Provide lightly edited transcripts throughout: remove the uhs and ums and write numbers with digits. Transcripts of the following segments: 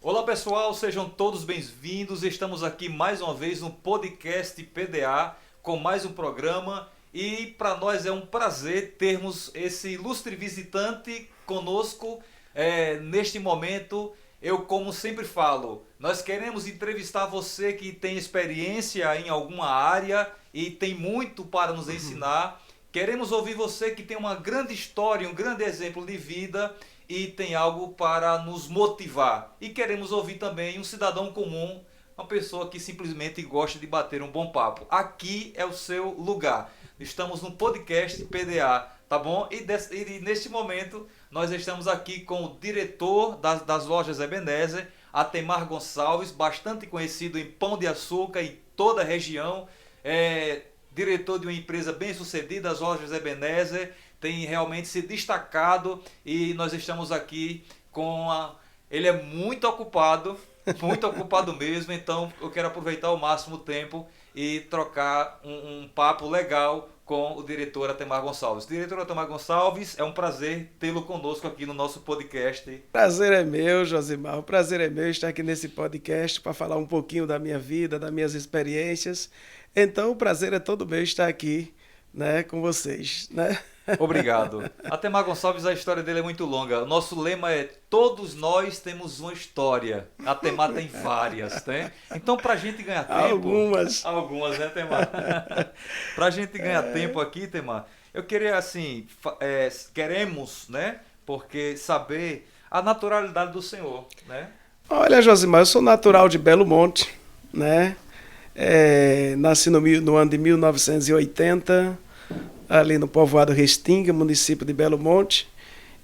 Olá pessoal, sejam todos bem-vindos. Estamos aqui mais uma vez no podcast PDA com mais um programa e para nós é um prazer termos esse ilustre visitante conosco neste momento. Eu, como sempre falo, nós queremos entrevistar você que tem experiência em alguma área e tem muito para nos ensinar. Queremos ouvir você que tem uma grande história, um grande exemplo de vida e tem algo para nos motivar. E queremos ouvir também um cidadão comum, uma pessoa que simplesmente gosta de bater um bom papo. Aqui é o seu lugar. Estamos no podcast PDA, tá bom? E neste momento nós estamos aqui com o diretor das lojas Ebenezer, Atemar Gonçalves, bastante conhecido em Pão de Açúcar e toda a região. Diretor de uma empresa bem sucedida, as lojas Ebenezer, tem realmente se destacado e nós estamos aqui ele é muito ocupado mesmo, então eu quero aproveitar ao máximo o tempo e trocar um papo legal com o diretor Atemar Gonçalves. Diretor Atemar Gonçalves, é um prazer tê-lo conosco aqui no nosso podcast. Prazer é meu, Josimar. O prazer é meu estar aqui nesse podcast para falar um pouquinho da minha vida, das minhas experiências. Então, o prazer é todo meu estar aqui, né, com vocês, né? Obrigado. Atemar Gonçalves, a história dele é muito longa. O nosso lema é: todos nós temos uma história. Atemar tem várias, né? Então, para a gente ganhar tempo... Algumas, né, Atemar? Para a gente ganhar tempo aqui, Atemar, eu queria, assim, queremos, né, porque saber a naturalidade do senhor, né? Olha, Josimar, eu sou natural de Belo Monte, né? Nasci no ano de 1980, ali no povoado Restinga, município de Belo Monte,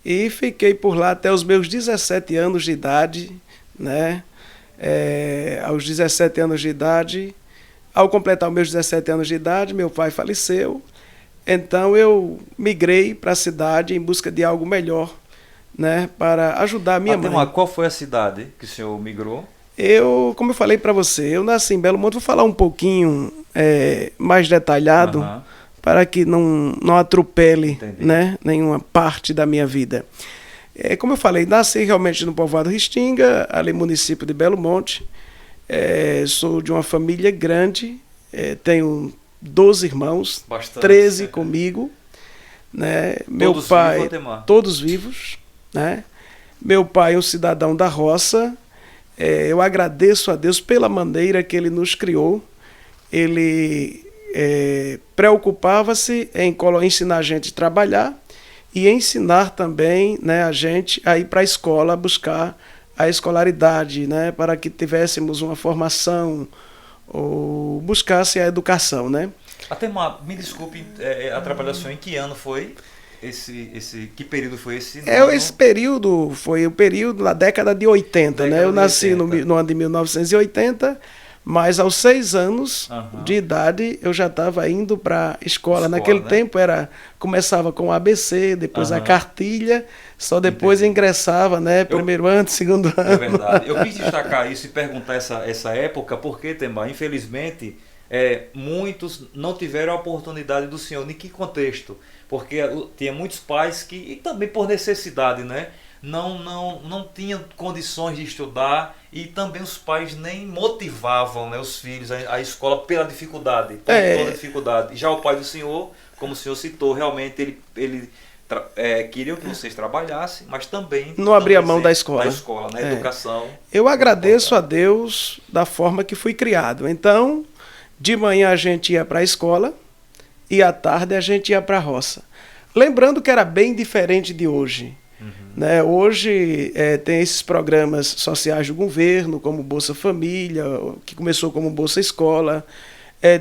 e fiquei por lá até os meus 17 anos de idade, né? Aos 17 anos de idade, ao completar os meus 17 anos de idade, meu pai faleceu, então eu migrei para a cidade em busca de algo melhor, né? Para ajudar a minha mãe. Qual foi a cidade que o senhor migrou? Como eu falei para você, eu nasci em Belo Monte, vou falar um pouquinho mais detalhado, para que não atropele, né, nenhuma parte da minha vida. Como eu falei, nasci realmente no povoado Restinga, ali no município de Belo Monte. Sou de uma família grande, tenho 12 irmãos, bastante, 13 comigo. Né? Meu pai, todos vivos. Né? Meu pai é um cidadão da roça. Eu agradeço a Deus pela maneira que ele nos criou. Ele preocupava-se em ensinar a gente a trabalhar e ensinar também, né, a gente a ir para a escola buscar a escolaridade, né, para que tivéssemos uma formação ou buscasse a educação. Né? Atemar, me desculpe atrapalhar o senhor, em que ano foi? Que período foi esse? Esse período foi o período da década de 80, né? Eu nasci no ano de 1980, mas aos 6 anos de idade eu já estava indo para a escola. Naquele tempo começava com o ABC, depois a cartilha, só depois ingressava, né? Primeiro ano, segundo ano. É verdade. Eu quis destacar isso e perguntar essa época, porque, Temar, infelizmente, muitos não tiveram a oportunidade do senhor. Em que contexto? Porque tinha muitos pais que, e também por necessidade, né, não tinham condições de estudar, e também os pais nem motivavam, né, os filhos à escola pela dificuldade, toda dificuldade. Já o pai do senhor, como o senhor citou, realmente ele queria que vocês trabalhassem, mas também não abria mão da escola. Na educação. Eu agradeço a Deus da forma que fui criado. Então, de manhã a gente ia para a escola e à tarde a gente ia para a roça. Lembrando que era bem diferente de hoje. Né? Hoje tem esses programas sociais do governo, como Bolsa Família, que começou como Bolsa Escola.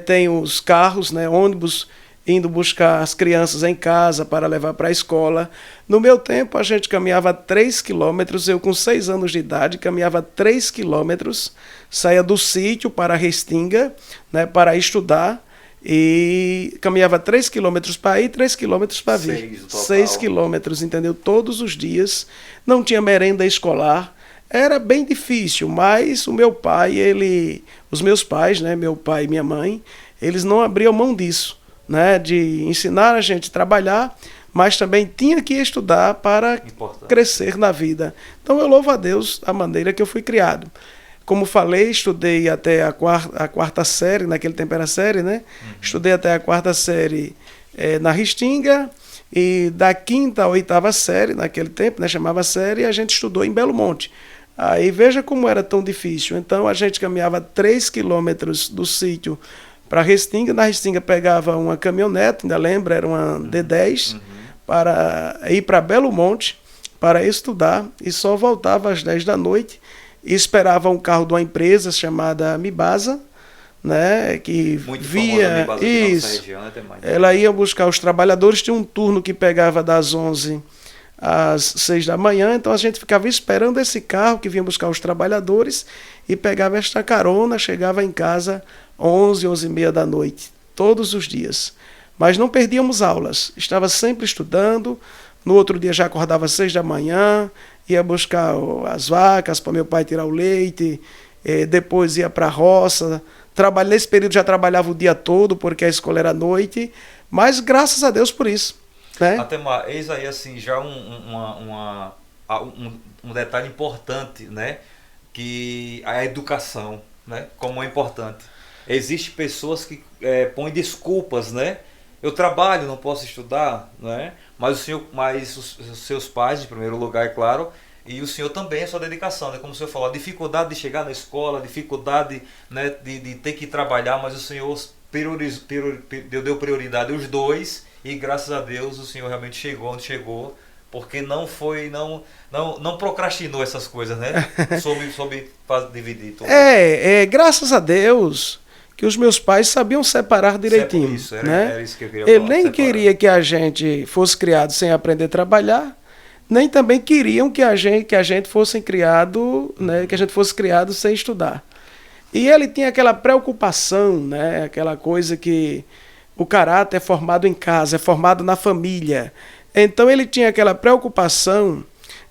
Tem os carros, né, ônibus, indo buscar as crianças em casa para levar para a escola. No meu tempo, a gente caminhava 3 quilômetros, eu com 6 anos de idade, caminhava 3 quilômetros, saía do sítio para a Restinga, né, para estudar, e caminhava 3 quilômetros para ir, 3 quilômetros para vir. 6 quilômetros, entendeu? Todos os dias. Não tinha merenda escolar. Era bem difícil, mas o meu pai, os meus pais, né, meu pai e minha mãe, eles não abriam mão disso, né, de ensinar a gente a trabalhar, mas também tinha que estudar para Importante. crescer na vida. Então eu louvo a Deus a maneira que eu fui criado. Como falei, estudei até a quarta série, naquele tempo era série, né? Estudei até a quarta série na Restinga, e da quinta à oitava série, naquele tempo, né, chamava série, a gente estudou em Belo Monte. Aí veja como era tão difícil. Então a gente caminhava 3 quilômetros do sítio para Restinga. Na Restinga pegava uma caminhonete, ainda lembro, era uma D10, para ir para Belo Monte para estudar, e só voltava às 10 da noite e esperava um carro de uma empresa chamada Mibasa, né, que Muito via famosa, isso. região, né, Temar? Ela ia buscar os trabalhadores, tinha um turno que pegava das 11 às 6 da manhã, então a gente ficava esperando esse carro que vinha buscar os trabalhadores e pegava esta carona, chegava em casa 11, 11h30 da noite, todos os dias. Mas não perdíamos aulas, estava sempre estudando. No outro dia já acordava às 6 da manhã, ia buscar as vacas para meu pai tirar o leite, depois ia para a roça. Nesse período já trabalhava o dia todo, porque a escola era à noite, mas graças a Deus por isso. Né? Até eis aí assim, já um detalhe importante, né? Que a educação, né? Como é importante. Existem pessoas que põem desculpas, né? Eu trabalho, não posso estudar, né? Mas os seus pais, em primeiro lugar, é claro, e o senhor também, a sua dedicação, né? Como o senhor falou, a dificuldade de chegar na escola, a dificuldade, né, de ter que trabalhar, mas o senhor deu prioridade aos dois, e graças a Deus o senhor realmente chegou onde chegou, porque não procrastinou essas coisas, né? soube dividir tudo. Graças a Deus que os meus pais sabiam separar direitinho. Isso, né? era isso que eu queria Ele falar, nem separar. queria que a gente fosse criado sem aprender a trabalhar, nem também queriam que a gente fosse criado, né, que a gente fosse criado sem estudar. E ele tinha aquela preocupação, né, aquela coisa que o caráter é formado em casa, é formado na família. Então ele tinha aquela preocupação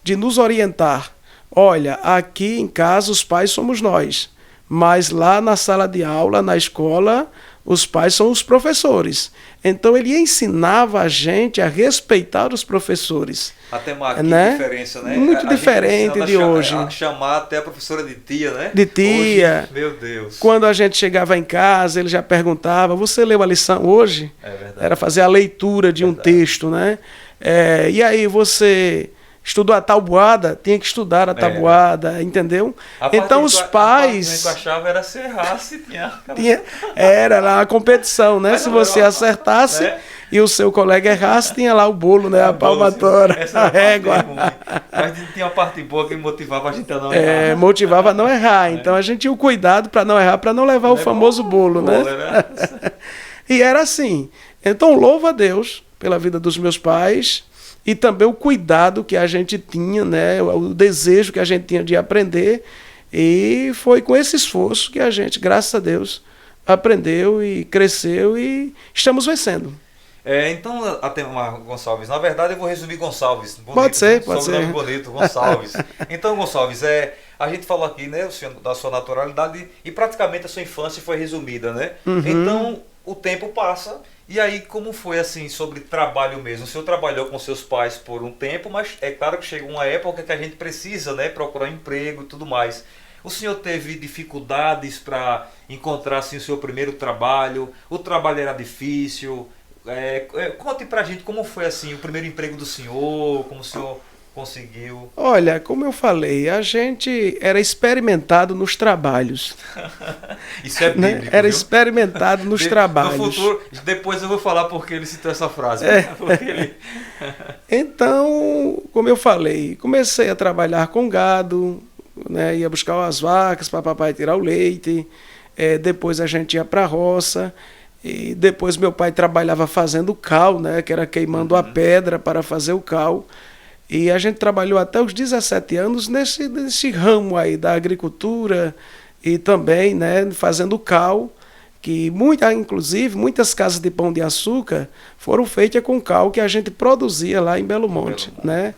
de nos orientar. Olha, aqui em casa os pais somos nós, mas lá na sala de aula, na escola, os pais são os professores. Então ele ensinava a gente a respeitar os professores. Até que diferença, né? Muito diferente de hoje. A chamar até a professora de tia, né? De tia. Hoje, meu Deus. Quando a gente chegava em casa, ele já perguntava, você leu a lição hoje? É verdade. Era fazer a leitura de um texto, né? E aí, você estudou a tabuada? Tinha que estudar a tabuada, entendeu? Então os pais... A parte que eu achava era se errasse, era lá a competição, né? Se você acertasse... Né? E o seu colega errasse, tinha lá o bolo, né? A palmatória, a régua. Mas tinha uma parte boa que motivava a gente a não errar. Motivava a não errar. Então a gente tinha o cuidado para não errar, para não levar o famoso bolo, né? E era assim. Então louvo a Deus pela vida dos meus pais e também o cuidado que a gente tinha, né? O desejo que a gente tinha de aprender. E foi com esse esforço que a gente, graças a Deus, aprendeu e cresceu e estamos vencendo. Então, Atemar Gonçalves, na verdade eu vou resumir Gonçalves. Bonito, pode ser. Sobrenome bonito, Gonçalves. Então, Gonçalves, a gente falou aqui, né, da sua naturalidade e praticamente a sua infância foi resumida, né? Então, o tempo passa e aí como foi assim sobre trabalho mesmo? O senhor trabalhou com seus pais por um tempo, mas é claro que chega uma época que a gente precisa, né, procurar emprego e tudo mais. O senhor teve dificuldades para encontrar assim, o seu primeiro trabalho? O trabalho era difícil? Conte pra gente como foi assim o primeiro emprego do senhor, como o senhor conseguiu. Olha, como eu falei, a gente era experimentado nos trabalhos. Isso é bíblico, né? Era viu? experimentado nos trabalhos. No futuro, depois eu vou falar porque ele citou essa frase. Então, como eu falei, comecei a trabalhar com gado, né? Ia buscar as vacas para papai tirar o leite, depois a gente ia para a roça. E depois meu pai trabalhava fazendo cal, né, que era queimando a pedra para fazer o cal. E a gente trabalhou até os 17 anos nesse ramo aí da agricultura e também, né, fazendo cal, que inclusive muitas casas de pão de açúcar foram feitas com cal que a gente produzia lá em Belo Monte, né?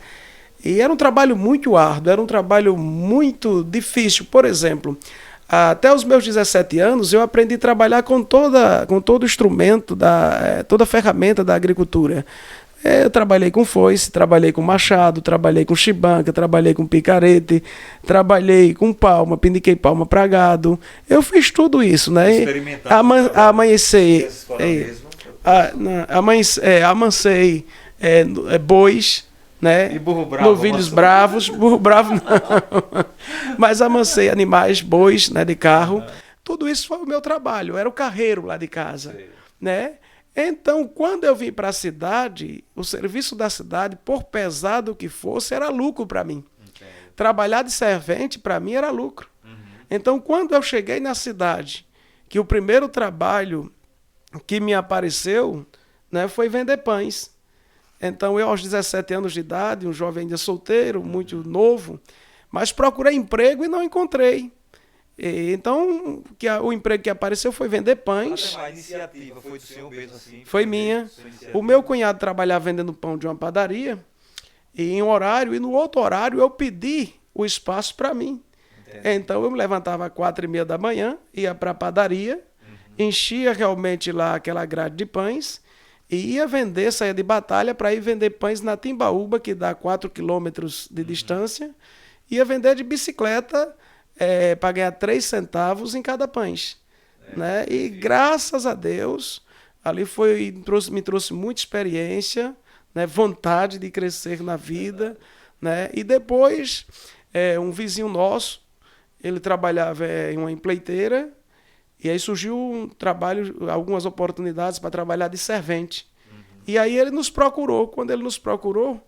E era um trabalho muito árduo, era um trabalho muito difícil. Por exemplo, até os meus 17 anos, eu aprendi a trabalhar com todo instrumento, toda ferramenta da agricultura. Eu trabalhei com foice, trabalhei com machado, trabalhei com chibanca, trabalhei com picarete, trabalhei com palma, piniquei palma para gado. Eu fiz tudo isso, né? Experimentando. Amanhecer, Mesmo. amancei bois, né? E burro bravo. Novilhos bravos, burro bravo não. Mas amancei animais, bois, né, de carro. Tudo isso foi o meu trabalho. Eu era o carreiro lá de casa, Sei. né? Então, quando eu vim para a cidade, o serviço da cidade, por pesado que fosse, era lucro para mim. Entendo. Trabalhar de servente, para mim, era lucro. Então, quando eu cheguei na cidade, que o primeiro trabalho que me apareceu, né, foi vender pães. Então, eu, aos 17 anos de idade, um jovem ainda solteiro, muito novo, mas procurei emprego e não encontrei. Então, o emprego que apareceu foi vender pães. A iniciativa foi do senhor mesmo assim? Foi minha. O meu cunhado trabalhava vendendo pão de uma padaria, e em um horário, e no outro horário eu pedi o espaço para mim. Entendi. Então eu me levantava às 4h30 da manhã, ia para a padaria, enchia realmente lá aquela grade de pães, e ia vender, saía de batalha para ir vender pães na Timbaúba, que dá 4 quilômetros de distância, ia vender de bicicleta para ganhar 3 centavos em cada pães. Né? E graças a Deus, ali me trouxe muita experiência, né? Vontade de crescer na vida. Né? E depois, um vizinho nosso, ele trabalhava em uma empreiteira, e aí surgiu um trabalho, algumas oportunidades para trabalhar de servente. E aí ele nos procurou. Quando ele nos procurou,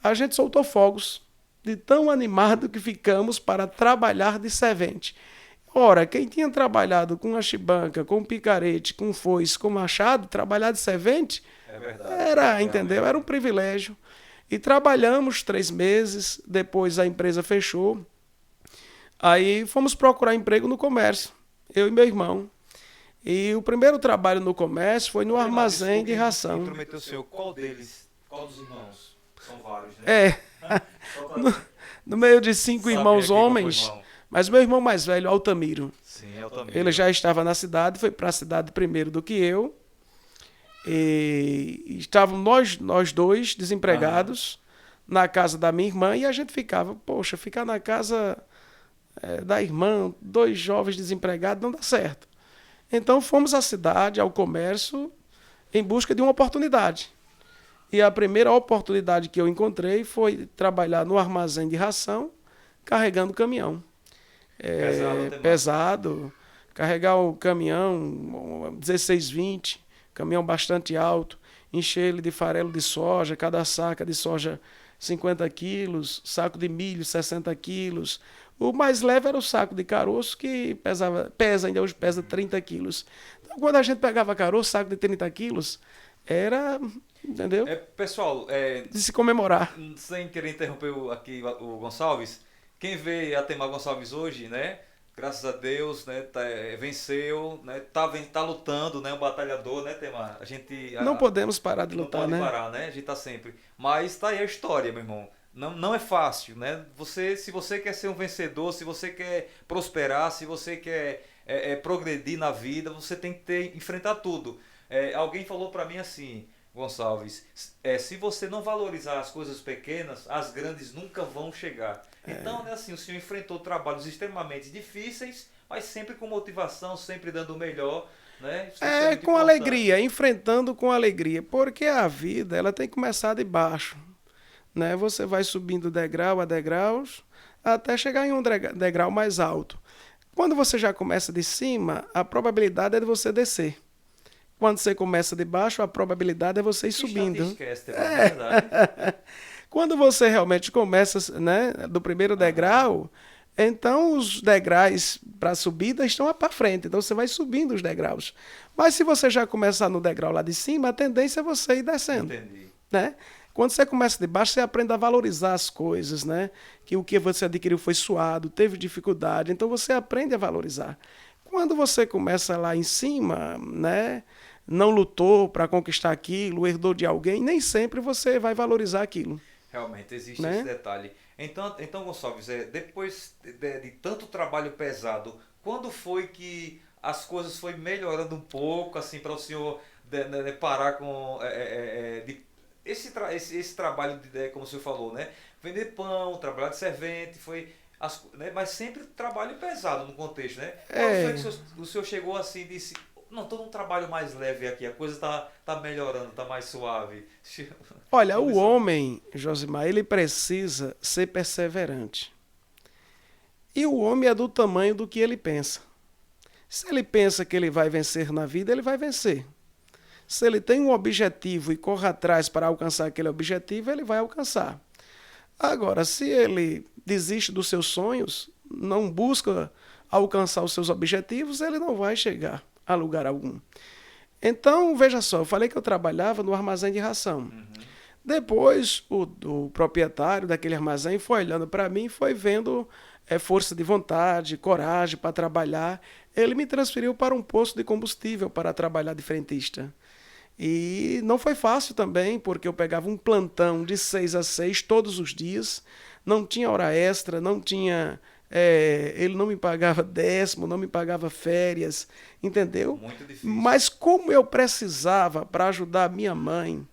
a gente soltou fogos, de tão animado que ficamos para trabalhar de servente. Ora, quem tinha trabalhado com a chibanca, com picarete, com foice, com machado, trabalhar de servente, entendeu? Era um privilégio. E trabalhamos 3 meses, depois a empresa fechou. Aí fomos procurar emprego no comércio, eu e meu irmão. E o primeiro trabalho no comércio foi no armazém de ração. Intrometeu o senhor, qual deles? Qual dos irmãos? São vários, né? No meio de 5 irmãos homens, mas meu irmão mais velho, Altamiro. Sim, Altamiro. Ele já estava na cidade, foi para a cidade primeiro do que eu. E estávamos nós dois desempregados na casa da minha irmã, e a gente ficar na casa da irmã, 2 jovens desempregados, não dá certo. Então fomos à cidade, ao comércio, em busca de uma oportunidade. E a primeira oportunidade que eu encontrei foi trabalhar no armazém de ração, carregando caminhão. Pesado. Carregar o caminhão 1620, caminhão bastante alto, encher ele de farelo de soja, cada saca de soja 50 quilos, saco de milho 60 quilos. O mais leve era o saco de caroço, que ainda hoje pesa 30 quilos. Então, quando a gente pegava caroço, saco de 30 quilos, era, entendeu? Pessoal, de se comemorar. Sem querer interromper aqui o Gonçalves, quem vê a Atemar Gonçalves hoje, né? Graças a Deus, né? Venceu, né? Tá lutando, né? Um batalhador, né, Atemar? Não podemos parar de lutar, não né? pode parar, né? A gente tá sempre. Mas tá aí a história, meu irmão. Não é fácil, né? Se você quer ser um vencedor, se você quer prosperar, se você quer progredir na vida, você tem que enfrentar tudo. Alguém falou para mim assim, Gonçalves, se você não valorizar as coisas pequenas, as grandes nunca vão chegar. Então, né, assim, o senhor enfrentou trabalhos extremamente difíceis, mas sempre com motivação, sempre dando o melhor, né? Com alegria, enfrentando com alegria, porque a vida ela tem que começar de baixo, né? Você vai subindo degrau a degraus até chegar em um degrau mais alto. Quando você já começa de cima, a probabilidade é de você descer. Quando você começa de baixo, a probabilidade é você ir subindo. Esquece, é verdade. Quando você realmente começa, né, do primeiro degrau, então os degraus para a subida estão para frente. Então você vai subindo os degraus. Mas se você já começar no degrau lá de cima, a tendência é você ir descendo. Entendi. Né? Quando você começa de baixo, você aprende a valorizar as coisas, né? Que o que você adquiriu foi suado, teve dificuldade, então você aprende a valorizar. Quando você começa lá em cima, né? Não lutou para conquistar aquilo, herdou de alguém, nem sempre você vai valorizar aquilo. Realmente, existe, né? Esse detalhe. Então Gonçalves, depois de tanto trabalho pesado, quando foi que as coisas foi melhorando um pouco, assim, para o senhor parar com... esse trabalho, como o senhor falou, né? Vender pão, trabalhar de servente, né? Mas sempre trabalho pesado no contexto, né? Quando foi que o senhor chegou assim e disse, não, estou num trabalho mais leve aqui, a coisa tá melhorando, tá mais suave. Olha, o Começou. homem, Josimar, ele precisa ser perseverante. E o homem é do tamanho do que ele pensa. Se ele pensa que ele vai vencer na vida, ele vai vencer. Se ele tem um objetivo e corre atrás para alcançar aquele objetivo, ele vai alcançar. Agora, se ele desiste dos seus sonhos, não busca alcançar os seus objetivos, ele não vai chegar a lugar algum. Então, veja só, eu falei que eu trabalhava no armazém de ração. Uhum. Depois, o proprietário daquele armazém foi olhando para mim, foi vendo força de vontade, coragem para trabalhar. Ele me transferiu para um posto de combustível para trabalhar de frentista. E não foi fácil também, porque eu pegava um plantão de 6 a 6 todos os dias, não tinha hora extra, não tinha. Ele não me pagava décimo, não me pagava férias, entendeu? Muito difícil. Mas como eu precisava para ajudar a minha mãe,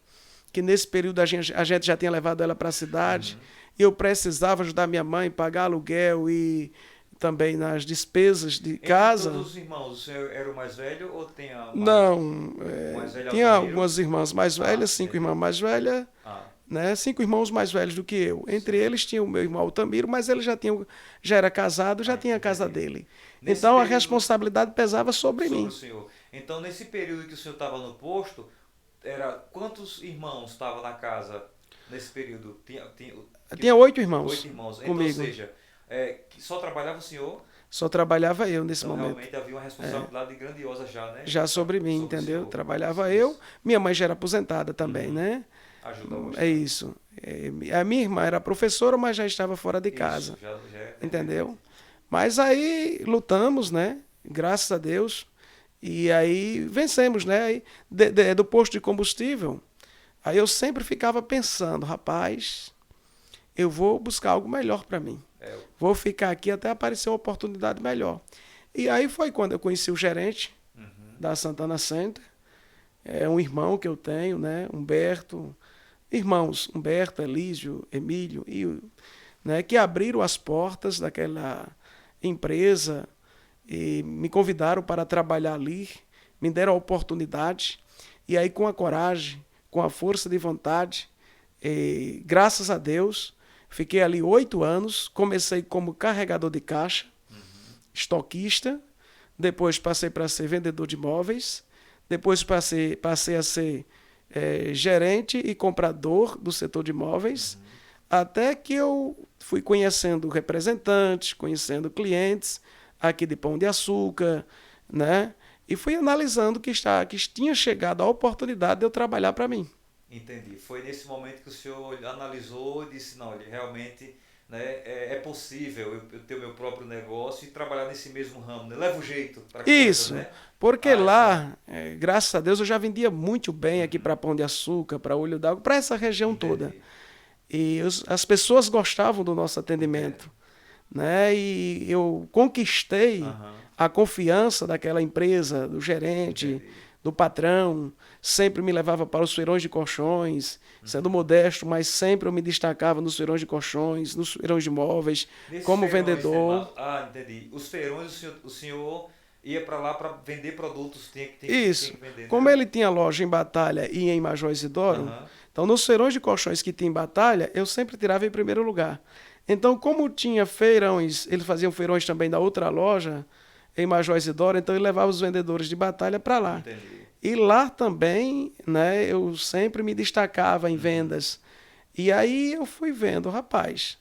que nesse período a gente já tinha levado ela para a cidade, eu precisava ajudar minha mãe, pagar aluguel e também nas despesas de casa. Entre todos os irmãos, o senhor era o mais velho ou tem a mais? Não, Mais velho tinha Altamiro? algumas irmãs mais velhas, 5 irmãs mais velhas, né? 5 irmãos mais velhos do que eu. Entre eles tinha o meu irmão Altamiro, mas ele já era casado, já tinha a casa dele. Nesse Então a período, responsabilidade pesava sobre mim. o senhor. Então, nesse período que o senhor estava no posto, quantos irmãos estavam na casa nesse período? Tinha 8 irmãos 8 irmãos. Então, comigo. ou seja, que só trabalhava o senhor, Só trabalhava eu nesse então momento. realmente havia uma responsabilidade grandiosa já, né? Já sobre mim, Sobre o entendeu? senhor. Trabalhava Isso. eu. Minha mãe já era aposentada também, né? Ajuda É bastante. isso. A minha irmã era professora, mas já estava fora de Isso, casa. já é Entendeu? Mas aí lutamos, né? Graças a Deus. E aí vencemos, né? Aí, do posto de combustível, aí eu sempre ficava pensando, rapaz, eu vou buscar algo melhor para mim. Vou ficar aqui até aparecer uma oportunidade melhor. E aí foi quando eu conheci o gerente da Santana Center. É um irmão que eu tenho, né? Humberto. Irmãos, Humberto, Elísio, Emílio, né? Que abriram as portas daquela empresa e me convidaram para trabalhar ali, me deram a oportunidade. E aí, com a coragem, com a força de vontade, graças a Deus, fiquei ali 8 anos. Comecei como carregador de caixa, estoquista, depois passei para ser vendedor de imóveis, depois passei a ser gerente e comprador do setor de imóveis, até que eu fui conhecendo representantes, conhecendo clientes aqui de Pão de Açúcar, né? E fui analisando que tinha chegado a oportunidade de eu trabalhar para mim. Entendi. Foi nesse momento que o senhor analisou e disse, não, ele realmente, né, é possível eu ter o meu próprio negócio e trabalhar nesse mesmo ramo, né? Leva o jeito para Isso, né? porque lá, graças a Deus, eu já vendia muito bem aqui para Pão de Açúcar, para Olho d'Água, para essa região toda. E as pessoas gostavam do nosso atendimento, né? E eu conquistei a confiança daquela empresa, do gerente, do patrão. Sempre me levava para os feirões de colchões, sendo modesto, mas sempre eu me destacava nos feirões de colchões, nos feirões de imóveis, como vendedor. Entendi. Os feirões, o senhor ia para lá para vender produtos, tinha que vender, Como né? ele tinha loja em Batalha e em Major Isidoro, então nos feirões de colchões que tinha em Batalha, eu sempre tirava em primeiro lugar. Então, como tinha feirões, eles faziam feirões também da outra loja, em Major Isidoro, então ele levava os vendedores de Batalha para lá. Entendi. E lá também, né, eu sempre me destacava em vendas. E aí eu fui vendo, rapaz,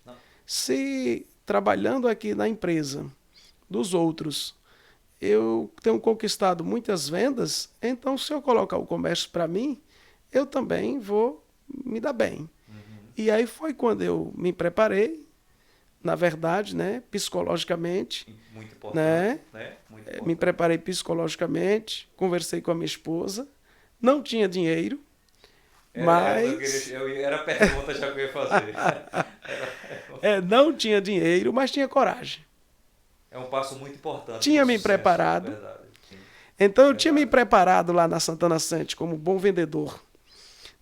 se trabalhando aqui na empresa dos outros, eu tenho conquistado muitas vendas, então se eu colocar o comércio para mim, eu também vou me dar bem. E aí foi quando eu me preparei, na verdade, né, psicologicamente. Muito importante, né? Muito importante. Me preparei psicologicamente, conversei com a minha esposa, não tinha dinheiro, mas... Era a pergunta já que eu ia fazer. não tinha dinheiro, mas tinha coragem. É um passo muito importante. Tinha me preparado. Verdade. Então eu tinha me preparado lá na Santana Center como bom vendedor,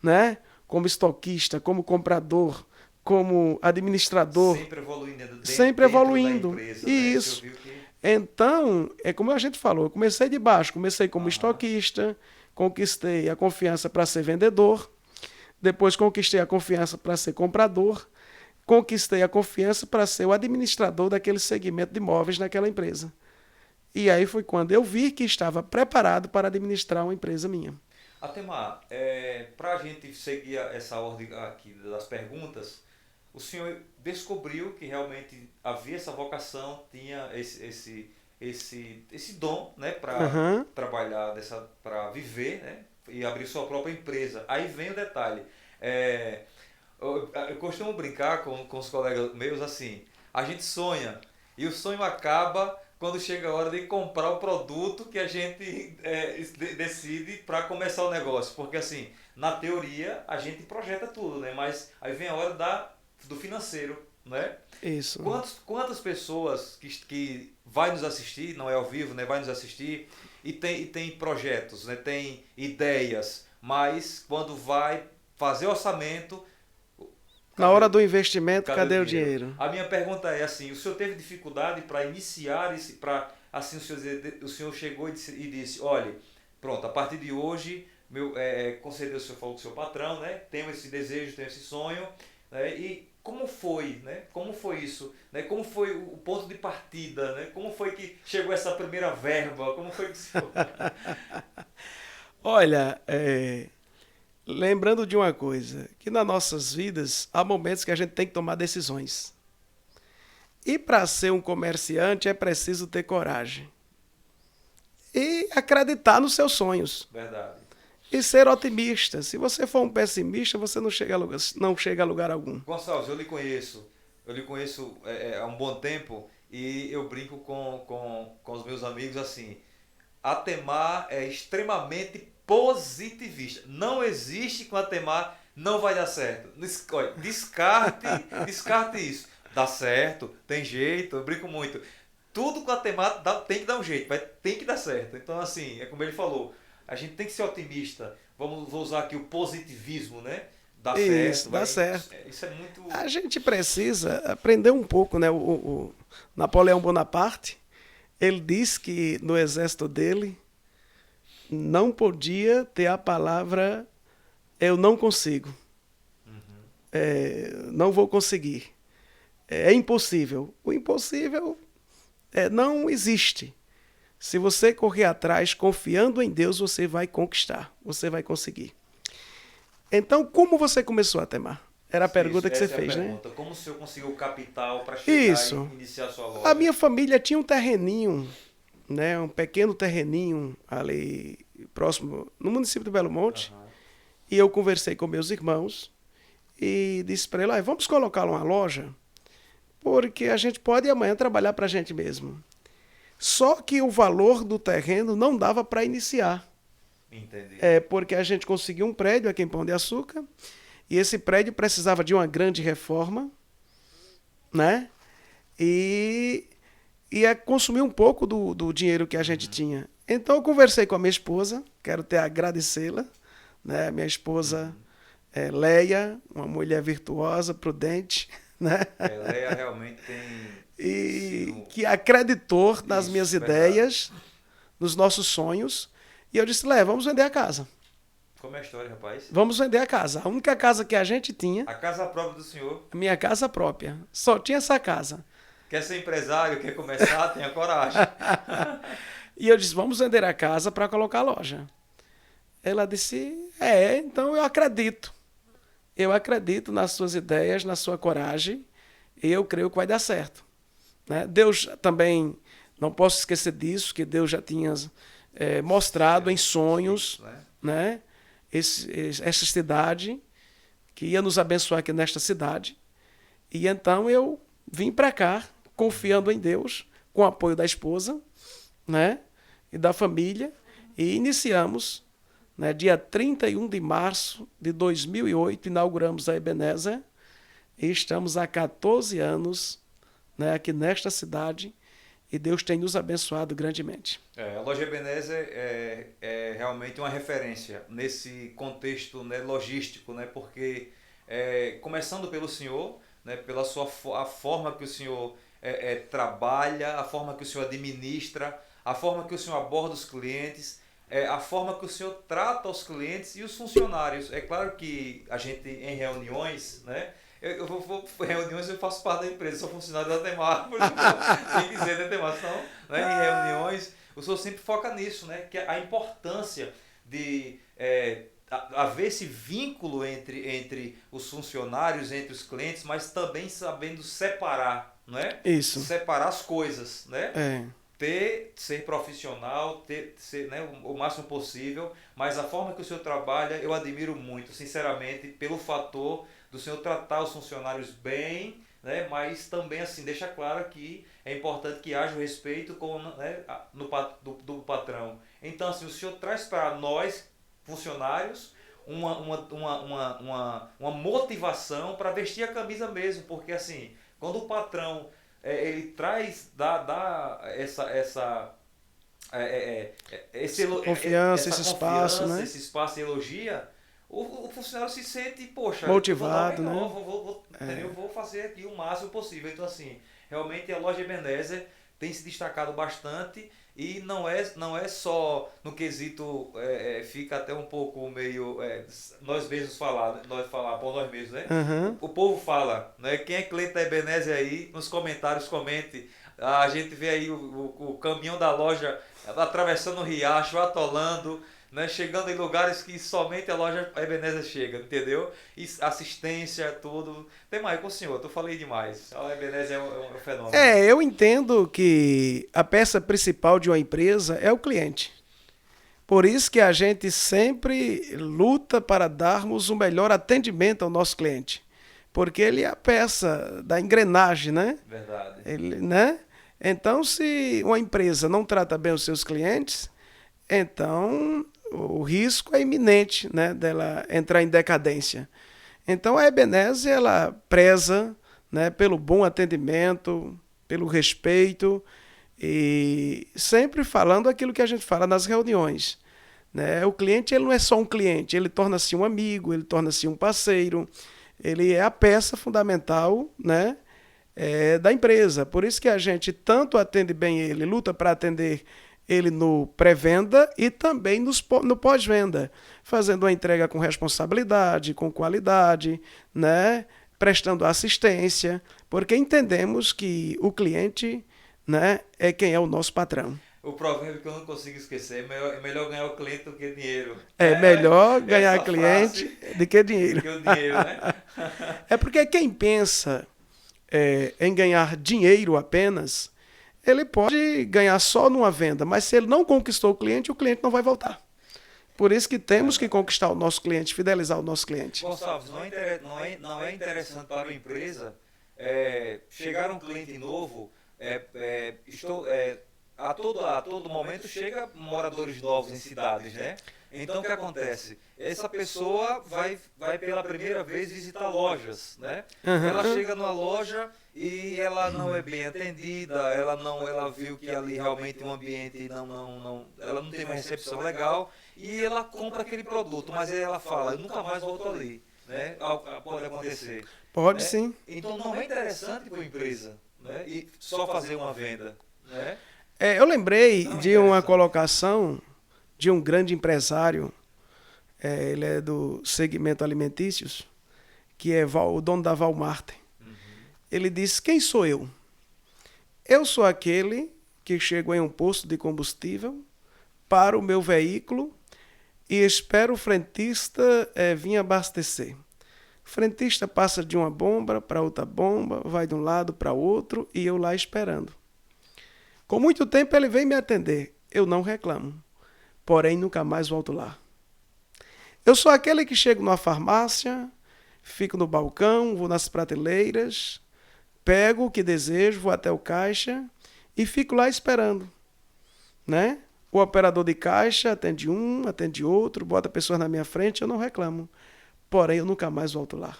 né? como estoquista, como comprador, como administrador. Sempre evoluindo Sempre evoluindo. Da empresa, Isso. Né? Que... Então, é como a gente falou, eu comecei de baixo, comecei como estoquista, conquistei a confiança para ser vendedor, depois conquistei a confiança para ser comprador, conquistei a confiança para ser o administrador daquele segmento de imóveis naquela empresa. E aí foi quando eu vi que estava preparado para administrar uma empresa minha. Atemar, para a gente seguir essa ordem aqui das perguntas, o senhor descobriu que realmente havia essa vocação, tinha esse dom, né, para trabalhar, para viver, né, e abrir sua própria empresa. Aí vem o detalhe. Eu costumo brincar com os colegas meus assim, a gente sonha e o sonho acaba quando chega a hora de comprar o produto que a gente decide para começar o negócio. Porque assim, na teoria a gente projeta tudo, né? Mas aí vem a hora do financeiro, né? Isso. Quantas pessoas que vai nos assistir, não é ao vivo, né? Vai nos assistir e tem projetos, né? Tem ideias, mas quando vai fazer orçamento... Na hora do investimento, cadê o dinheiro? A minha pergunta é assim, o senhor teve dificuldade para iniciar, assim, o senhor chegou e disse, olha, pronto, a partir de hoje, concedeu o senhor falou com o seu patrão, né? Tenho esse desejo, tenho esse sonho, né? E como foi, né? Como foi isso? Né? Como foi o ponto de partida? Né? Como foi que chegou essa primeira verba? Como foi que o senhor... Olha, lembrando de uma coisa, que nas nossas vidas há momentos que a gente tem que tomar decisões. E para ser um comerciante é preciso ter coragem. E acreditar nos seus sonhos. Verdade. E ser otimista. Se você for um pessimista, você não chega a lugar algum. Gonçalves, eu lhe conheço há um bom tempo e eu brinco com os meus amigos assim, Atemar é extremamente positivista. Não existe que o Atemar não vai dar certo. Descarte isso. Dá certo, tem jeito, eu brinco muito. Tudo com o Atemar tem que dar um jeito, tem que dar certo. Então, assim, é como ele falou, a gente tem que ser otimista. Vou usar aqui o positivismo, né? Dá certo. Dá certo. Isso é muito... A gente precisa aprender um pouco, né? O Napoleão Bonaparte, ele disse que no exército dele não podia ter a palavra eu não consigo. Não vou conseguir. É impossível. O impossível não existe. Se você correr atrás, confiando em Deus, você vai conquistar. Você vai conseguir. Então, como você começou a temar? Era a pergunta que você fez, né? Como o senhor conseguiu o capital para chegar e iniciar a sua loja? A minha família tinha um terreninho, né? Um pequeno terreninho ali próximo, no município de Belo Monte. E eu conversei com meus irmãos e disse para ele, vamos colocar uma loja, porque a gente pode amanhã trabalhar para a gente mesmo. Só que o valor do terreno não dava para iniciar. Entendi. Porque a gente conseguiu um prédio aqui em Pão de Açúcar, e esse prédio precisava de uma grande reforma, né? E ia consumir um pouco do dinheiro que a gente tinha. Então eu conversei com a minha esposa, quero até agradecê-la, né? Minha esposa Leia, uma mulher virtuosa, prudente, né? Leia realmente tem... que acreditou nas minhas ideias, nos nossos sonhos. E eu disse, vamos vender a casa. Como é a história, rapaz? Vamos vender a casa. A única casa que a gente tinha... A casa própria do senhor? A minha casa própria. Só tinha essa casa. Quer ser empresário, quer começar, tenha coragem. E eu disse, vamos vender a casa para colocar a loja. Ela disse, então eu acredito. Eu acredito nas suas ideias, na sua coragem. E eu creio que vai dar certo. Né? Deus também, não posso esquecer disso, que Deus já tinha mostrado em sonhos, né? Essa cidade, que ia nos abençoar aqui nesta cidade. E então eu vim para cá, confiando em Deus, com o apoio da esposa, né? E da família, e iniciamos, né? Dia 31 de março de 2008, inauguramos a Ebenezer, e estamos há 14 anos, né? Aqui nesta cidade, e Deus tem nos abençoado grandemente. A loja Ebenezer é realmente uma referência nesse contexto, né, logístico, né, porque começando pelo senhor, né, pela a forma que o senhor trabalha, a forma que o senhor administra, a forma que o senhor aborda os clientes, a forma que o senhor trata os clientes e os funcionários. É claro que a gente em reuniões, né, eu vou reuniões, eu faço parte da empresa, sou funcionário da Temar, por isso tem que dizer da Temar, senão, né, em reuniões, o senhor sempre foca nisso, né, que a importância de haver esse vínculo entre os funcionários, entre os clientes, mas também sabendo separar, não é? Isso. Separar as coisas, né? Ser profissional, ser, né, o máximo possível, mas a forma que o senhor trabalha eu admiro muito, sinceramente, pelo fator do senhor tratar os funcionários bem, né, mas também assim deixa claro que é importante que haja o respeito né, do patrão. Então assim, o senhor traz para nós, funcionários, uma motivação para vestir a camisa mesmo, porque assim, quando o patrão ele traz, dá confiança, esse espaço, né? Esse espaço e elogia, o funcionário se sente, poxa, motivado, né? Eu vou fazer aqui o máximo possível. Então, assim, realmente a loja Ebenezer tem se destacado bastante e não é só no quesito, fica até um pouco meio, nós mesmos nós falar por nós mesmos, né? Uhum. O povo fala, né? Quem é cliente da Ebenezer aí, nos comentários comente. A gente vê aí o caminhão da loja atravessando o riacho, atolando, né, chegando em lugares que somente a loja Ebenezer chega, entendeu? E assistência, tudo. Tem mais com o senhor, eu falei demais. A Ebenezer é um fenômeno. Eu entendo que a peça principal de uma empresa é o cliente. Por isso que a gente sempre luta para darmos o melhor atendimento ao nosso cliente. Porque ele é a peça da engrenagem, né? Verdade. Né? Então, se uma empresa não trata bem os seus clientes, então o risco é iminente, né, dela entrar em decadência. Então a Ebenezer, ela preza, né, pelo bom atendimento, pelo respeito e sempre falando aquilo que a gente fala nas reuniões, né? O cliente, ele não é só um cliente, ele torna-se um amigo, ele torna-se um parceiro, ele é a peça fundamental, né, da empresa. Por isso que a gente tanto atende bem ele, luta para atender ele no pré-venda e também no pós-venda, fazendo uma entrega com responsabilidade, com qualidade, né? Prestando assistência, porque entendemos que o cliente, né, é quem é o nosso patrão. O provérbio que eu não consigo esquecer é melhor ganhar o cliente do que dinheiro. Melhor ganhar cliente do que dinheiro. Do que o dinheiro, né? É porque quem pensa em ganhar dinheiro apenas, ele pode ganhar só numa venda, mas se ele não conquistou o cliente não vai voltar. Por isso que temos que conquistar o nosso cliente, fidelizar o nosso cliente. Gonçalves, não é interessante para uma empresa chegar um cliente novo, a todo momento chega moradores novos em cidades, né? Então o que acontece? Essa pessoa vai pela primeira vez visitar lojas, né? Uhum. Ela chega numa loja e ela não é bem atendida, ela viu que ali realmente um ambiente ela não tem uma recepção legal e ela compra aquele produto, mas aí ela fala, eu nunca mais volto ali, né? Pode acontecer. Pode, né? Sim. Então não é interessante para a empresa, né? E só fazer uma venda, né? Eu lembrei de uma colocação de um grande empresário, ele é do segmento alimentícios, que é o dono da Walmart. Uhum. Ele disse, quem sou eu? Eu sou aquele que chegou em um posto de combustível, para o meu veículo e espero o frentista vir abastecer. O frentista passa de uma bomba para outra bomba, vai de um lado para o outro e eu lá esperando. Com muito tempo ele vem me atender, eu não reclamo. Porém, nunca mais volto lá. Eu sou aquele que chego numa farmácia, fico no balcão, vou nas prateleiras, pego o que desejo, vou até o caixa e fico lá esperando, né? O operador de caixa atende um, atende outro, bota pessoas na minha frente, eu não reclamo. Porém, eu nunca mais volto lá.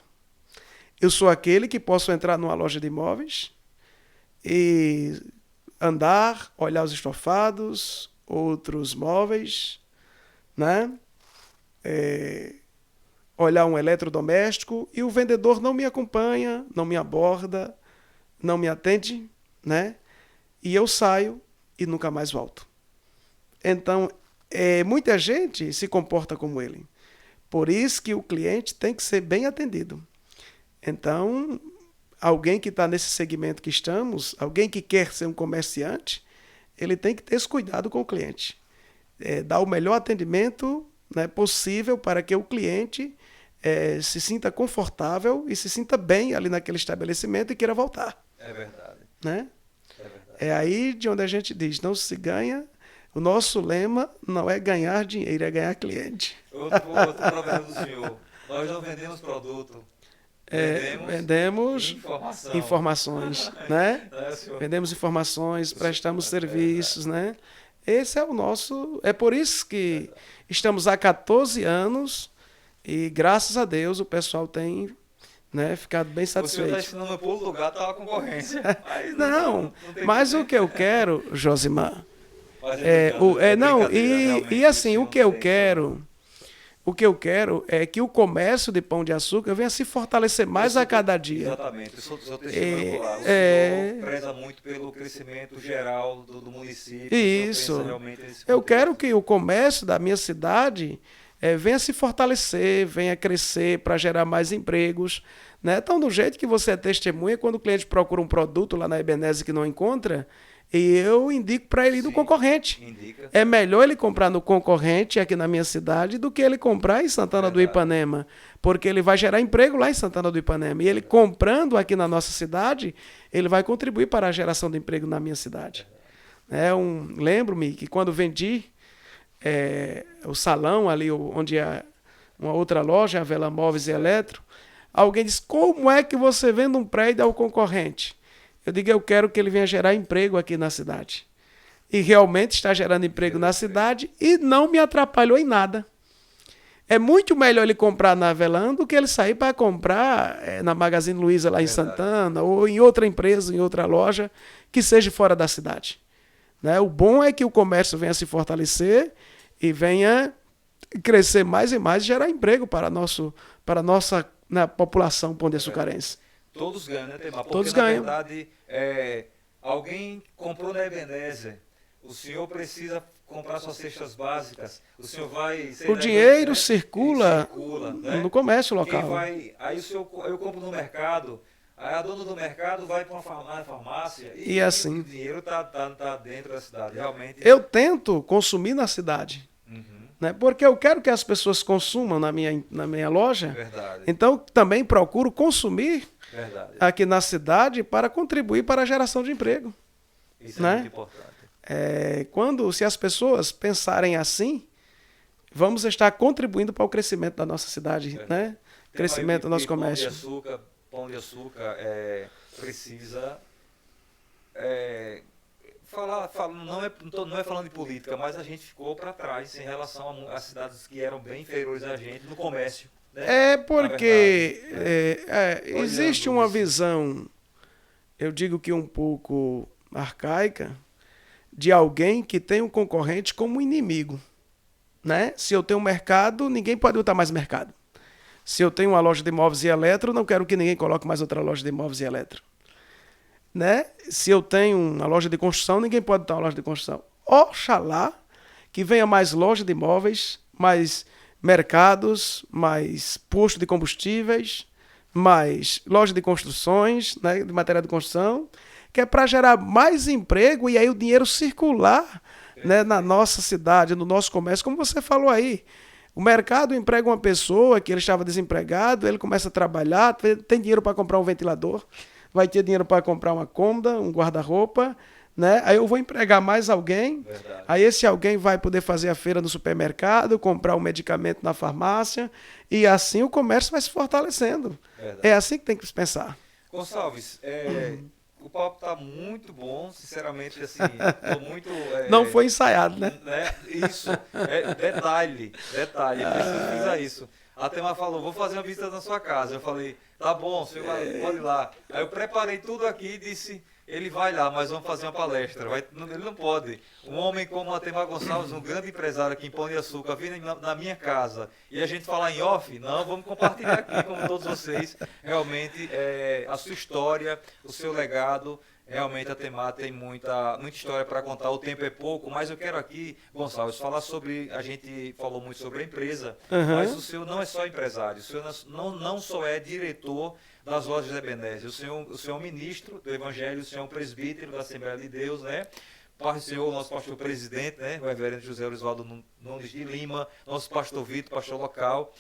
Eu sou aquele que posso entrar numa loja de imóveis e andar, olhar os estofados, outros móveis, né? Olhar um eletrodoméstico e o vendedor não me acompanha, não me aborda, não me atende, né? E eu saio e nunca mais volto. Então, muita gente se comporta como ele. Por isso que o cliente tem que ser bem atendido. Então, alguém que está nesse segmento que estamos, alguém que quer ser um comerciante, ele tem que ter esse cuidado com o cliente. Dar o melhor atendimento, né, possível para que o cliente se sinta confortável e se sinta bem ali naquele estabelecimento e queira voltar. É verdade. Né? É verdade. É aí de onde a gente diz, não se ganha. O nosso lema não é ganhar dinheiro, é ganhar cliente. Outro provérbio do senhor. Nós não vendemos produto. Vendemos informações, né? Vendemos informações, prestamos serviços, né? Esse é o nosso. É por isso que estamos há 14 anos e, graças a Deus, o pessoal tem, né, ficado bem satisfeito. O senhor está ensinando para outro lugar, está a concorrência. Mas o que eu quero, Josimar, assim, o que eu quero é que o comércio de Pão de Açúcar venha se fortalecer mais a cada dia. Exatamente. O seu testemunho lá. O senhor preza muito pelo crescimento geral do município. Isso. Eu quero que o comércio da minha cidade venha se fortalecer, venha crescer para gerar mais empregos. Né? Então, do jeito que você é testemunha, quando o cliente procura um produto lá na Ebenezer que não encontra, e eu indico para ele ir no concorrente. Indica. É melhor ele comprar no concorrente aqui na minha cidade do que ele comprar em Santana do Ipanema, porque ele vai gerar emprego lá em Santana do Ipanema. E ele comprando aqui na nossa cidade, ele vai contribuir para a geração de emprego na minha cidade. Lembro-me que quando vendi o salão ali, onde é uma outra loja, a Vela Móveis e Eletro, alguém disse, como é que você vende um prédio ao concorrente? Eu digo, eu quero que ele venha gerar emprego aqui na cidade. E realmente está gerando emprego na cidade e não me atrapalhou em nada. É muito melhor ele comprar na Avelã do que ele sair para comprar na Magazine Luiza lá em Santana ou em outra empresa, em outra loja, que seja fora da cidade. Né? O bom é que o comércio venha se fortalecer e venha crescer mais e mais e gerar emprego para a nossa população pão de açucarense. Todos ganham, né, Temar? Porque, todos ganham. Na verdade, alguém comprou na Ebenezer, o senhor precisa comprar suas cestas básicas, o senhor vai... O dinheiro circula né? no comércio local. Aí eu compro no mercado, aí a dona do mercado vai para uma farmácia e assim. O dinheiro está dentro da cidade, realmente. Eu tento consumir na cidade. Né? Porque eu quero que as pessoas consumam na minha loja. Verdade. Então, também procuro consumir aqui na cidade para contribuir para a geração de emprego. Isso é muito importante. Se as pessoas pensarem assim, vamos estar contribuindo para o crescimento da nossa cidade, né? Crescimento do nosso comércio. Pão de Açúcar precisa... não é falando de política, mas a gente ficou para trás em relação às cidades que eram bem inferiores a gente no comércio. Né? Porque existe uma visão, eu digo que um pouco arcaica, de alguém que tem um concorrente como inimigo. Né? Se eu tenho um mercado, ninguém pode botar mais mercado. Se eu tenho uma loja de móveis e eletro, não quero que ninguém coloque mais outra loja de móveis e eletro. Né? Se eu tenho uma loja de construção, ninguém pode ter uma loja de construção. Oxalá que venha mais loja de imóveis, mais mercados, mais posto de combustíveis, mais loja de construções, né, de material de construção, que é para gerar mais emprego e aí o dinheiro circular, né, na nossa cidade, no nosso comércio, como você falou aí. O mercado emprega uma pessoa que ele estava desempregado, ele começa a trabalhar, tem dinheiro para comprar um ventilador, vai ter dinheiro para comprar uma cômoda, um guarda-roupa, né? Aí eu vou empregar mais alguém, aí esse alguém vai poder fazer a feira no supermercado, comprar um medicamento na farmácia, e assim o comércio vai se fortalecendo. É assim que tem que se pensar. Gonçalves, o papo está muito bom, sinceramente, assim, tô muito... Não foi ensaiado, né? Isso, detalhe, preciso frisar isso. A Temar falou, vou fazer uma visita na sua casa. Eu falei, tá bom, você pode ir lá. Aí eu preparei tudo aqui e disse, Ele vai lá, mas vamos fazer uma palestra. Ele não pode. Um homem como Atemar Gonçalves, um grande empresário aqui em Pão de Açúcar, vindo na minha casa e a gente falar em off, não, vamos compartilhar aqui com todos vocês realmente a sua história, o seu legado. Realmente a Atemar tem muita história para contar, o tempo é pouco, mas eu quero aqui, Gonçalves, falar sobre, a gente falou muito sobre a empresa, mas o senhor não é só empresário, o senhor não só é diretor das lojas de Ebenezer, o senhor é um ministro do Evangelho, o senhor é um presbítero da Assembleia de Deus, né? Pai do Senhor, nosso pastor presidente, né? O reverendo José Osvaldo Nunes de Lima, nosso pastor Vitor, pastor local.